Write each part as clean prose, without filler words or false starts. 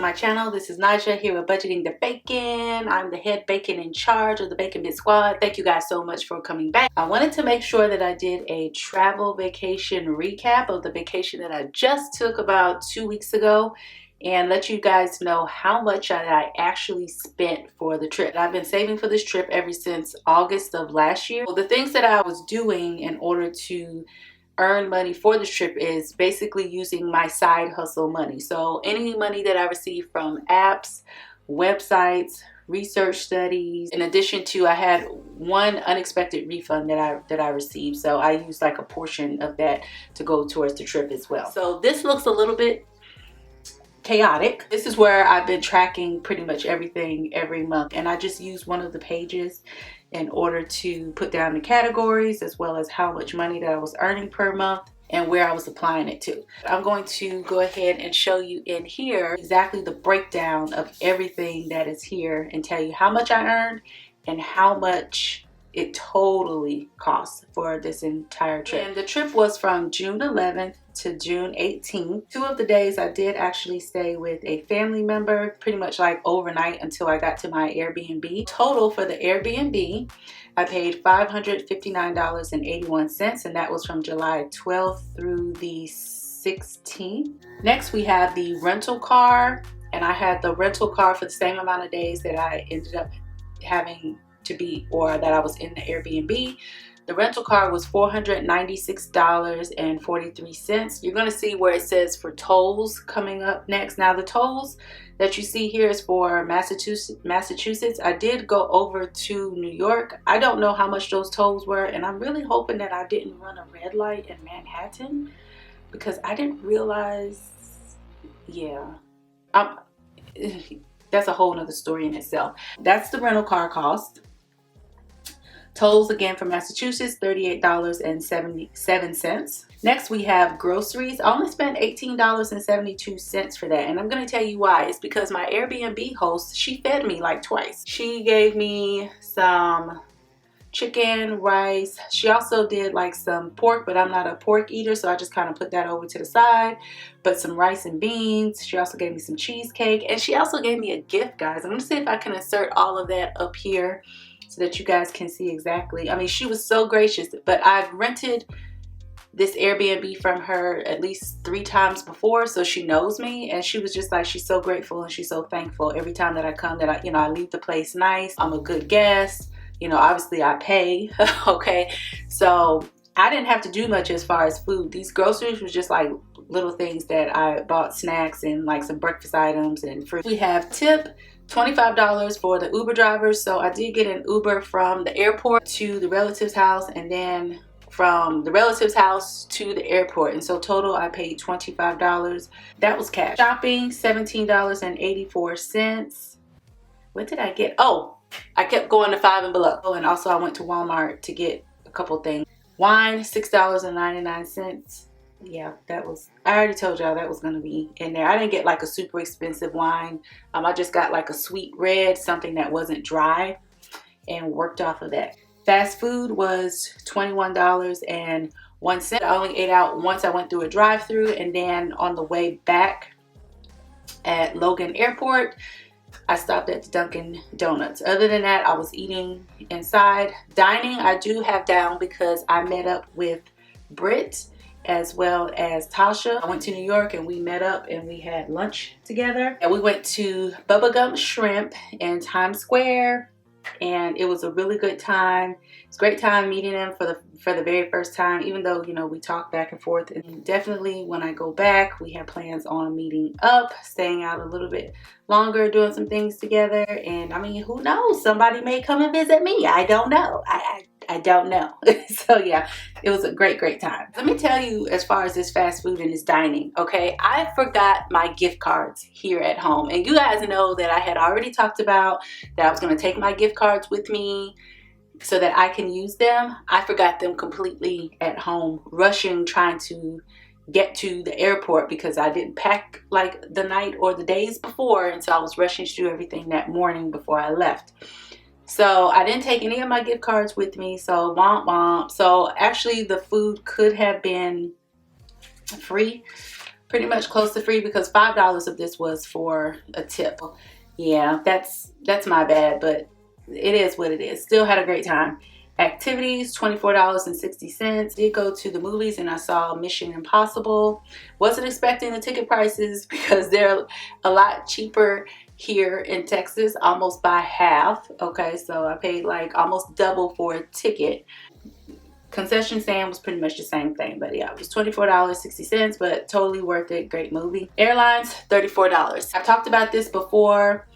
my channel. This is Naja here with Budgeting the Bacon. I'm the head bacon in charge of the Bacon Bit Squad. Thank you guys so much for coming back. I wanted to make sure that I did a travel vacation recap of the vacation that I just took about 2 weeks ago and let you guys know how much I actually spent for the trip. I've been saving for this trip ever since August of last year. Well, the things that I was doing in order to earn money for this trip is basically using my side hustle money. So any money that I receive from apps, websites, research studies, in addition to I had one unexpected refund that I received, so I used like a portion of that to go towards the trip as well. So this looks a little bit chaotic. This is where I've been tracking pretty much everything every month, and I just used one of the pages in order to put down the categories as well as how much money that I was earning per month and where I was applying it to. I'm going to go ahead and show you in here exactly the breakdown of everything that is here and tell you how much I earned and how much it totally cost for this entire trip. And the trip was from June 11th to June 18th. 2 of the days I did actually stay with a family member, pretty much like overnight until I got to my Airbnb. Total for the Airbnb, I paid $559.81, and that was from July 12th through the 16th. Next we have the rental car, and I had the rental car for the same amount of days that I ended up having to be, or that I was in the Airbnb. The rental car was $496.43. You're going to see where it says for tolls coming up next. Now the tolls that you see here is for Massachusetts. I did go over to New York. I don't know how much those tolls were, and I'm really hoping that I didn't run a red light in Manhattan because I didn't realize, that's a whole nother story in itself. That's the rental car cost. Tolls again for Massachusetts, $38.77. Next we have groceries. I only spent $18.72 for that, and I'm going to tell you why. It's because my Airbnb host, she fed me like twice. She gave me some chicken, rice. She also did like some pork, but I'm not a pork eater, so I just kind of put that over to the side. But some rice and beans. She also gave me some cheesecake, and she also gave me a gift, guys. I'm going to see if I can insert all of that up here so that you guys can see exactly. I mean, she was so gracious, but I've rented this Airbnb from her at least 3 times before, so she knows me, and she was just like, she's so grateful and she's so thankful every time that I come, that I leave the place nice. I'm a good guest. Obviously I pay, okay? So I didn't have to do much as far as food. These groceries was just like little things that I bought, snacks and like some breakfast items and fruit. We have tip, $25 for the Uber drivers. So I did get an Uber from the airport to the relative's house, and then from the relative's house to the airport, and so total I paid $25. That was cash. Shopping, $17.84. What did I get? Oh, I kept going to Five and Below, and also I went to Walmart to get a couple things. Wine, $6.99. Yeah, that was, I already told y'all that was going to be in there. I didn't get like a super expensive wine. I just got like a sweet red, something that wasn't dry, and worked off of that. Fast food was $21.01. I only ate out once. I went through a drive-through, and then on the way back at Logan Airport, I stopped at the Dunkin' Donuts. Other than that, I was eating inside. Dining, I do have down because I met up with Britt as well as Tasha. I went to New York and we met up and we had lunch together. And we went to Bubba Gump Shrimp in Times Square, and it was a really good time. It's a great time meeting them for the very first time, even though, we talk back and forth. And definitely when I go back, we have plans on meeting up, staying out a little bit longer, doing some things together. And I mean, who knows? Somebody may come and visit me. I don't know. I don't know. So yeah, it was a great time. Let me tell you, as far as this fast food and this dining, okay, I forgot my gift cards here at home. And you guys know that I had already talked about that I was going to take my gift cards with me so that I can use them. I forgot them completely at home, rushing, trying to get to the airport because I didn't pack like the night or the days before, and so I was rushing to do everything that morning before I left. So I didn't take any of my gift cards with me, so womp womp. So actually the food could have been free, pretty much close to free because $5 of this was for a tip. Yeah, that's my bad, but it is what it is. Still had a great time. Activities, $24.60. Did go to the movies and I saw Mission Impossible. Wasn't expecting the ticket prices because they're a lot cheaper here in Texas, almost by half. Okay, so I paid like almost double for a ticket. Concession stand was pretty much the same thing, but yeah, it was $24.60, but totally worth it. Great movie. Airlines, $34. I've talked about this before.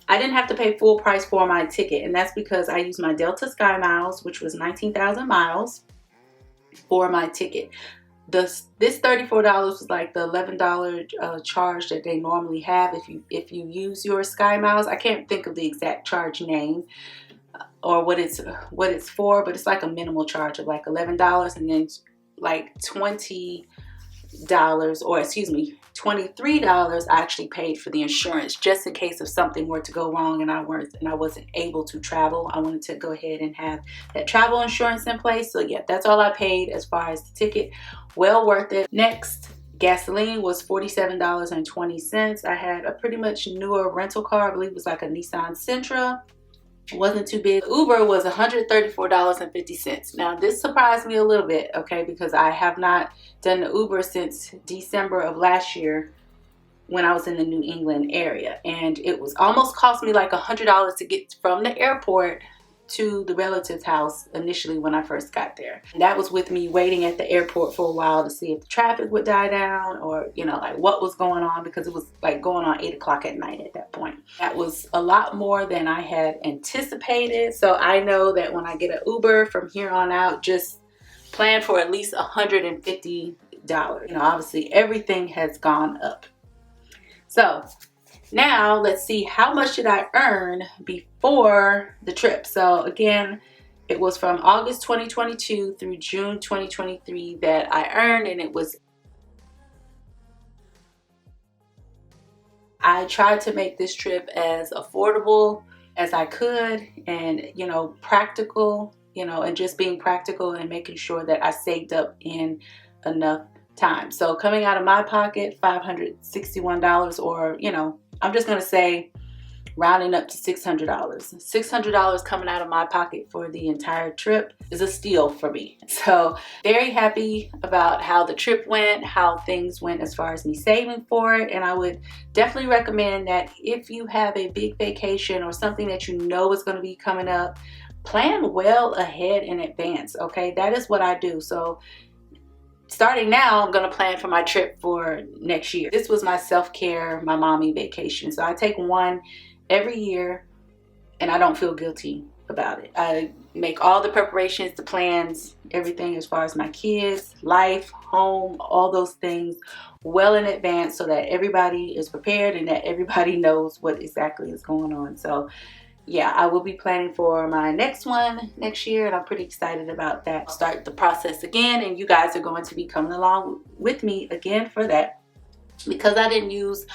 I didn't have to pay full price for my ticket, and that's because I used my Delta Sky Miles, which was 19,000 miles for my ticket. This $34 was like the $11 charge that they normally have if you use your Sky Miles. I can't think of the exact charge name or what it's for, but it's like a minimal charge of like $11, and then like $23 I actually paid for the insurance just in case if something were to go wrong and I wasn't able to travel. I wanted to go ahead and have that travel insurance in place. So yeah, that's all I paid as far as the ticket. Well worth it. Next, gasoline was $47.20. I had a pretty much newer rental car. I believe it was like a Nissan Sentra. It wasn't too big. Uber was $134.50. Now this surprised me a little bit, okay, because I have not done the Uber since December of last year when I was in the New England area, and it was almost cost me like $100 to get from the airport to the relative's house initially when I first got there. And that was with me waiting at the airport for a while to see if the traffic would die down or, you know, like what was going on, because it was like going on 8 o'clock at night at that point. That was a lot more than I had anticipated. So I know that when I get an Uber from here on out, just plan for at least $150. You know, obviously everything has gone up. So now let's see, how much did I earn before the trip? So again, it was from August 2022 through June 2023 that I earned, and I tried to make this trip as affordable as I could, and you know, practical, you know, and just being practical and making sure that I saved up in enough time. So coming out of my pocket, $561, or you know, I'm just gonna say rounding up to $600. $600 coming out of my pocket for the entire trip is a steal for me. So very happy about how the trip went, how things went as far as me saving for it. And I would definitely recommend that if you have a big vacation or something that you know is going to be coming up, plan well ahead in advance. Okay, that is what I do. So starting now, I'm going to plan for my trip for next year. This was my self-care, my mommy vacation. So I take one every year and I don't feel guilty about it. I make all the preparations, the plans, everything as far as my kids, life, home, all those things well in advance so that everybody is prepared and that everybody knows what exactly is going on. So yeah, I will be planning for my next one next year, and I'm pretty excited about that. I'll start the process again, and you guys are going to be coming along with me again for that. Because I didn't use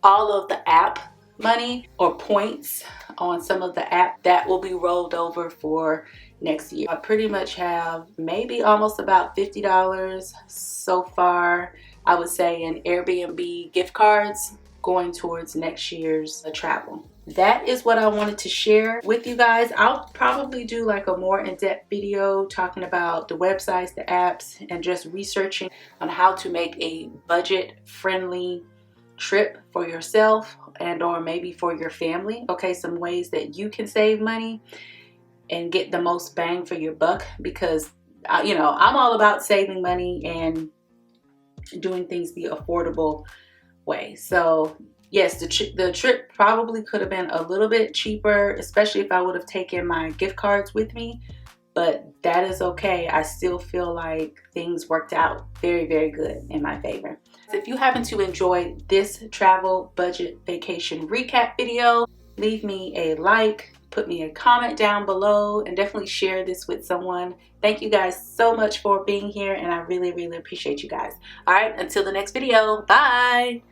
all of the app money or points on some of the app, that will be rolled over for next year. I pretty much have maybe almost about $50 so far, I would say, in Airbnb gift cards going towards next year's travel. That is what I wanted to share with you guys. I'll probably do like a more in-depth video talking about the websites, the apps, and just researching on how to make a budget-friendly trip for yourself and or maybe for your family. Okay, some ways that you can save money and get the most bang for your buck, because you know, I'm all about saving money and doing things the affordable way. So yes, the trip probably could have been a little bit cheaper, especially if I would have taken my gift cards with me, but that is okay. I still feel like things worked out very, very good in my favor. If you happen to enjoy this travel budget vacation recap video, leave me a like, put me a comment down below, and definitely share this with someone. Thank you guys so much for being here, and I really, really appreciate you guys. All right, until the next video, bye.